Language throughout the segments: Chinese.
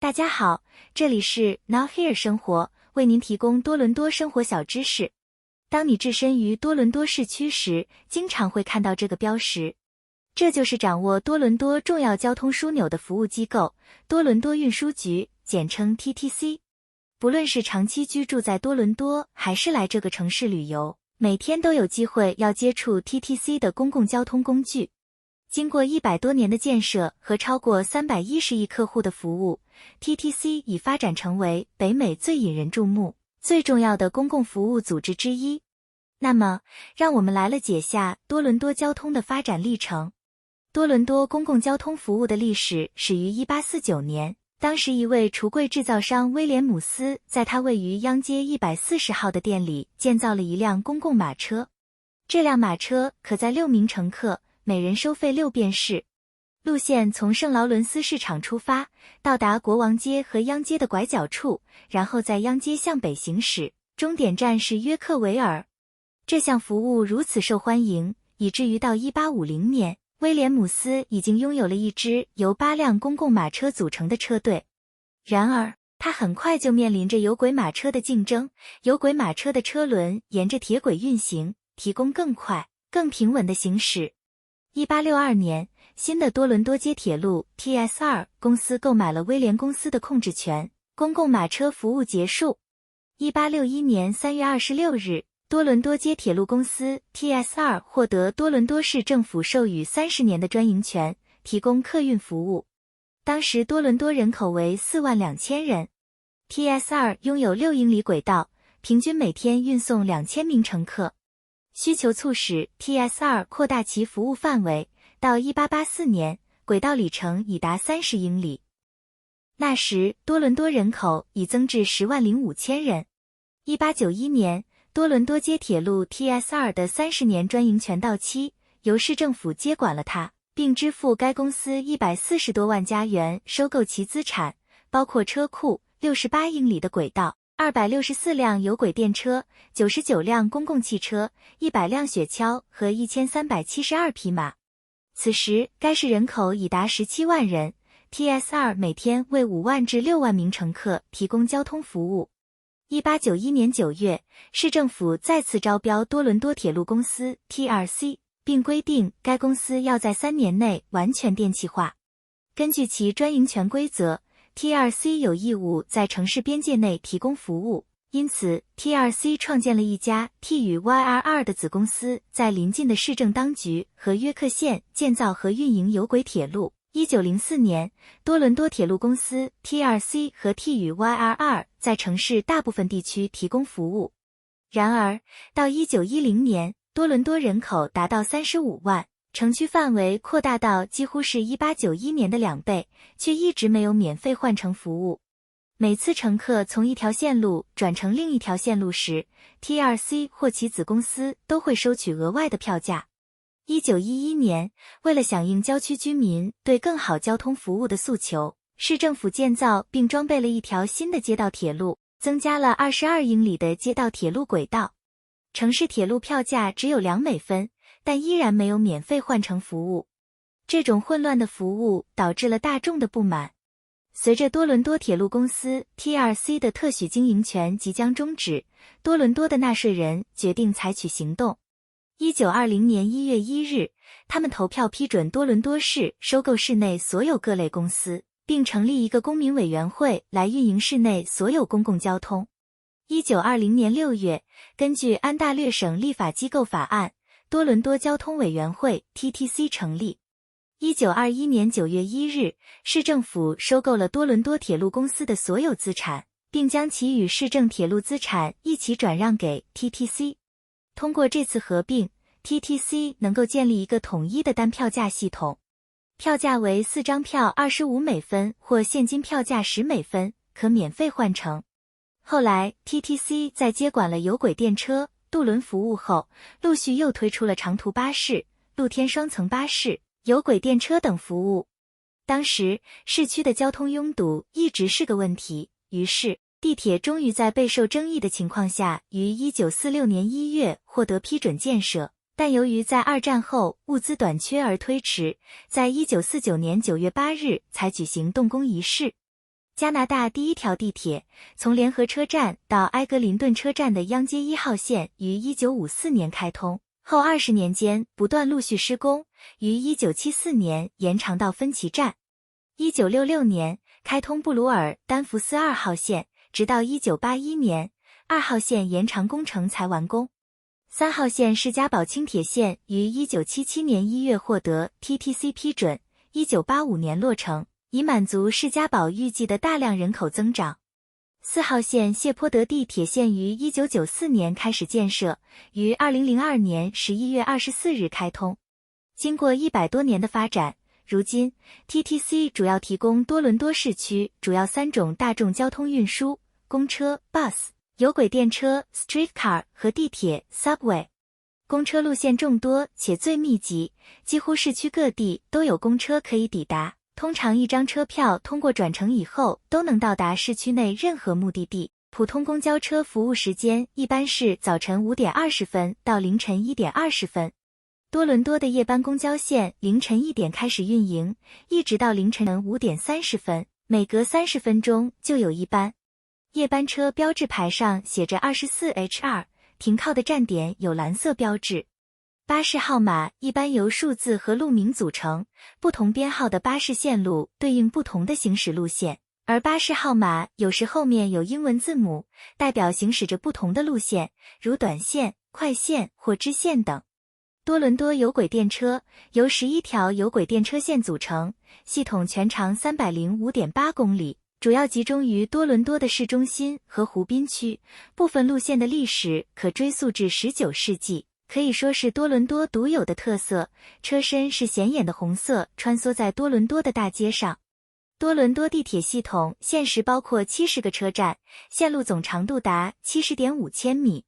大家好，这里是 Now Here 生活，为您提供多伦多生活小知识。当你置身于多伦多市区时，经常会看到这个标识，这就是掌握多伦多重要交通枢纽的服务机构——多伦多运输局，简称 TTC。不论是长期居住在多伦多，还是来这个城市旅游，每天都有机会要接触 TTC 的公共交通工具。经过100多年的建设和超过310亿客户的服务， TTC 已发展成为北美最引人注目、最重要的公共服务组织之一。那么，让我们来解下多伦多交通的发展历程。多伦多公共交通服务的历史始于1849年，当时一位橱柜制造商威廉姆斯在他位于央街140号的店里建造了一辆公共马车。这辆马车可载6名乘客，每人收费6便士。路线从圣劳伦斯市场出发，到达国王街和央街的拐角处，然后在央街向北行驶，终点站是约克维尔。这项服务如此受欢迎，以至于到1850年，威廉姆斯已经拥有了一支由8辆公共马车组成的车队。然而，他很快就面临着有轨马车的竞争，有轨马车的车轮沿着铁轨运行，提供更快、更平稳的行驶。1862年，新的多伦多街铁路 TSR 公司购买了威廉公司的控制权，公共马车服务结束。1861年3月26日，多伦多街铁路公司 TSR 获得多伦多市政府授予30年的专营权，提供客运服务。当时多伦多人口为42000人。TSR 拥有6英里轨道，平均每天运送2000名乘客。需求促使 TSR 扩大其服务范围，到1884年，轨道里程已达30英里。那时，多伦多人口已增至105000人。1891年，多伦多街铁路 TSR 的30年专营权到期，由市政府接管了它，并支付该公司140多万加元收购其资产，包括车库、68英里的轨道、264辆有轨电车、99辆公共汽车、100辆雪橇和1372匹马。此时，该市人口已达17万人 ，TSR 每天为5万至6万名乘客提供交通服务。1891年9月，市政府再次招标多伦多铁路公司 TRC， 并规定该公司要在3年内完全电气化。根据其专营权规则， TRC 有义务在城市边界内提供服务，因此 TRC 创建了一家 T 与 YRR 的子公司，在邻近的市政当局和约克县建造和运营有轨铁路。1904年，多伦多铁路公司 TRC 和 T 与 YRR 在城市大部分地区提供服务。然而，到1910年，多伦多人口达到35万，城区范围扩大到几乎是1891年的2倍，却一直没有免费换乘服务。每次乘客从一条线路转乘另一条线路时， TRC 或其子公司都会收取额外的票价。1911年，为了响应郊区居民对更好交通服务的诉求，市政府建造并装备了一条新的街道铁路，增加了22英里的街道铁路轨道。城市铁路票价只有2美分，但依然没有免费换乘服务。这种混乱的服务导致了大众的不满。随着多伦多铁路公司 TRC 的特许经营权即将终止，多伦多的纳税人决定采取行动。1920年1月1日，他们投票批准多伦多市收购市内所有各类公司，并成立一个公民委员会来运营市内所有公共交通。1920年6月，根据安大略省立法机构法案，多伦多交通委员会 TTC 成立。1921年9月1日，市政府收购了多伦多铁路公司的所有资产，并将其与市政铁路资产一起转让给 TTC。通过这次合并， TTC 能够建立一个统一的单票价系统，票价为4张票25美分或现金票价10美分，可免费换乘。后来 TTC 在接管了有轨电车、渡轮服务后，陆续又推出了长途巴士、露天双层巴士、有轨电车等服务。当时市区的交通拥堵一直是个问题，于是地铁终于在备受争议的情况下，于1946年1月获得批准建设，但由于在2战后物资短缺而推迟，在1949年9月8日才举行动工仪式。加拿大第一条地铁，从联合车站到埃格林顿车站的央街1号线于1954年开通，后20年间不断陆续施工，于1974年延长到芬奇站。1966年开通布鲁尔丹福斯2号线，直到1981年2号线延长工程才完工。3号线士嘉堡轻铁线于1977年1月获得 TTC 批准，1985年落成，以满足士嘉堡预计的大量人口增长。4号线谢泼德地铁线于1994年开始建设，于2002年11月24日开通。经过100多年的发展，如今 TTC 主要提供多伦多市区主要3种大众交通运输：公车 bus、有轨电车 streetcar 和地铁 subway。公车路线众多且最密集，几乎市区各地都有公车可以抵达。通常一张车票通过转乘以后都能到达市区内任何目的地。普通公交车服务时间一般是早晨5点20分到凌晨1点20分。多伦多的夜班公交线凌晨1点开始运营，一直到凌晨5点30分，每隔30分钟就有一班。夜班车标志牌上写着 24HR， 停靠的站点有蓝色标志。巴士号码一般由数字和路名组成，不同编号的巴士线路对应不同的行驶路线，而巴士号码有时后面有英文字母，代表行驶着不同的路线，如短线、快线或支线等。多伦多有轨电车由11条有轨电车线组成，系统全长 305.8 公里，主要集中于多伦多的市中心和湖滨区，部分路线的历史可追溯至19世纪。可以说是多伦多独有的特色，车身是显眼的红色，穿梭在多伦多的大街上。多伦多地铁系统现时包括70个车站，线路总长度达 70.5 千米。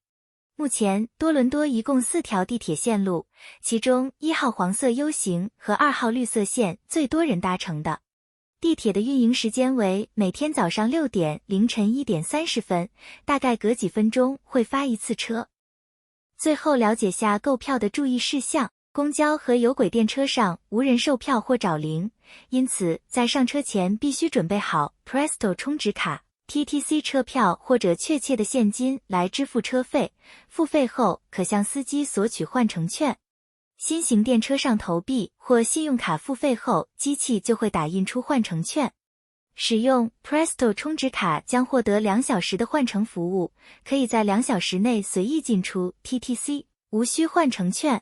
目前多伦多一共4条地铁线路，其中1号黄色 U 型和2号绿色线最多人搭乘的。地铁的运营时间为每天早上6点、凌晨1点30分，大概隔几分钟会发一次车。最后了解下购票的注意事项。公交和有轨电车上无人售票或找零，因此在上车前必须准备好 Presto 充值卡、TTC 车票或者确切的现金来支付车费，付费后可向司机索取换乘券。新型电车上投币或信用卡付费后，机器就会打印出换乘券。使用 Presto 充值卡将获得2小时的换乘服务，可以在2小时内随意进出 TTC， 无需换乘券。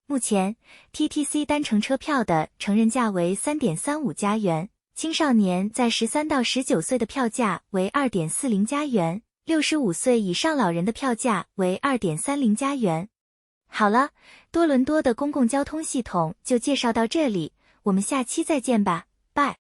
目前 TTC 单程车票的成人价为 3.35 加元，青少年在13到19岁的票价为 2.40 加元，65岁以上老人的票价为 2.30 加元。好了，多伦多的公共交通系统就介绍到这里，我们下期再见吧，拜。